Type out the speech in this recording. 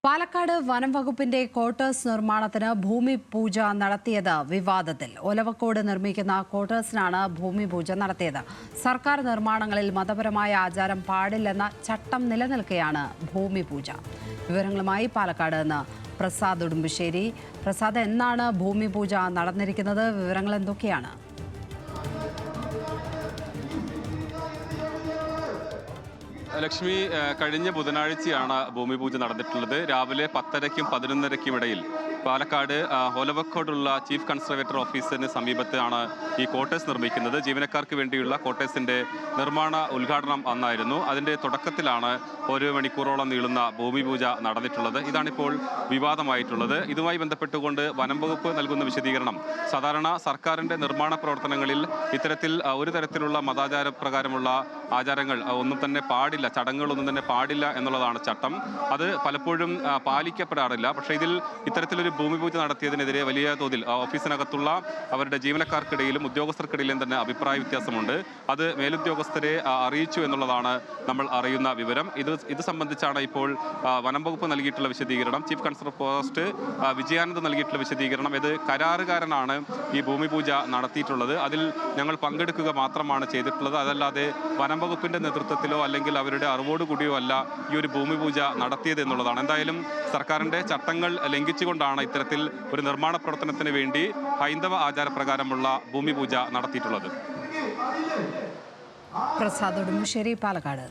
പാലക്കാട് വനം വകുപ്പിന്റെ ക്വാർട്ടേഴ്സ് നിർമ്മാണത്തിന് ഭൂമി പൂജ നടത്തിയത് വിവാദത്തിൽ. ഒലവക്കോട് നിർമ്മിക്കുന്ന ക്വാർട്ടേഴ്സിനാണ് ഭൂമി പൂജ നടത്തിയത്. സർക്കാർ നിർമ്മാണങ്ങളിൽ മതപരമായ ആചാരം പാടില്ലെന്ന ചട്ടം നിലനിൽക്കെയാണ് ഭൂമി പൂജ. വിവരങ്ങളുമായി പാലക്കാട് നിന്ന് പ്രസാദ് ഉടുമ്പശ്ശേരി. പ്രസാദ്, എന്നാണ് ഭൂമി പൂജ നടന്നിരിക്കുന്നത്? വിവരങ്ങൾ എന്തൊക്കെയാണ്? ലക്ഷ്മി, കഴിഞ്ഞ ബുധനാഴ്ചയാണ് ഭൂമി പൂജ നടന്നിട്ടുള്ളത്. രാവിലെ 10:30-ക്കും 11:30-ക്കും ഇടയിൽ പാലക്കാട് ഒലവക്കോടുള്ള ചീഫ് കൺസർവേറ്റർ ഓഫീസിന് സമീപത്താണ് ഈ ക്വാർട്ടേഴ്സ് നിർമ്മിക്കുന്നത്. ജീവനക്കാർക്ക് വേണ്ടിയുള്ള ക്വാർട്ടേഴ്സിന്റെ നിർമ്മാണ ഉദ്ഘാടനം അന്നായിരുന്നു. അതിന്റെ തുടക്കത്തിലാണ് 1 മണിക്കൂറോളം നീളുന്ന ഭൂമി പൂജ നടന്നിട്ടുള്ളത്. ഇതാണിപ്പോൾ വിവാദമായിട്ടുള്ളത്. ഇതുമായി ബന്ധപ്പെട്ടുകൊണ്ട് വനം വകുപ്പ് നൽകുന്ന വിശദീകരണം, സാധാരണ സർക്കാരിന്റെ നിർമ്മാണ പ്രവർത്തനങ്ങളിൽ ഇത്തരത്തിൽ ഒരു തരത്തിലുള്ള മതാചാര പ്രകാരമുള്ള ആചാരങ്ങൾ ഒന്നും തന്നെ പാടില്ല, ചടങ്ങുകളൊന്നും തന്നെ പാടില്ല എന്നുള്ളതാണ് ചട്ടം. അത് പലപ്പോഴും പാലിക്കപ്പെടാറില്ല. പക്ഷേ ഇതിൽ ഇത്തരത്തിലൊരു ഭൂമി പൂജ നടത്തിയതിനെതിരെ വലിയ തോതിൽ ഓഫീസിനകത്തുള്ള അവരുടെ ജീവനക്കാർക്കിടയിലും ഉദ്യോഗസ്ഥർക്കിടയിലും തന്നെ അഭിപ്രായ വ്യത്യാസമുണ്ട്. അത് മേലുദ്യോഗസ്ഥരെ അറിയിച്ചു എന്നുള്ളതാണ് നമ്മൾ അറിയുന്ന വിവരം. ഇത് സംബന്ധിച്ചാണ് ഇപ്പോൾ വനം വകുപ്പ് നൽകിയിട്ടുള്ള വിശദീകരണം. ചീഫ് കൺസർവേറ്റർ പോസ്റ്റ് വിജയാനന്ദ് നൽകിയിട്ടുള്ള വിശദീകരണം, ഇത് കരാറുകാരനാണ് ഈ ഭൂമി പൂജ നടത്തിയിട്ടുള്ളത്, അതിൽ ഞങ്ങൾ പങ്കെടുക്കുക മാത്രമാണ് ചെയ്തിട്ടുള്ളത്, അതല്ലാതെ വനം വകുപ്പിന്റെ നേതൃത്വത്തിലോ അല്ലെങ്കിൽ അവരുടെ അറിവോടുകൂടിയോ അല്ല ഈ ഒരു ഭൂമി പൂജ നടത്തിയത് എന്നുള്ളതാണ്. എന്തായാലും സർക്കാരിന്റെ ചട്ടങ്ങൾ ലംഘിച്ചുകൊണ്ടാണ് ഇത്തരത്തിൽ ഒരു നിർമ്മാണ പ്രവർത്തനത്തിന് വേണ്ടി ഹൈന്ദവ ആചാരപ്രകാരമുള്ള ഭൂമി പൂജ നടത്തിയിട്ടുള്ളത്. പ്രസാദ് ഉടുമ്പശ്ശേരി, പാലക്കാട്.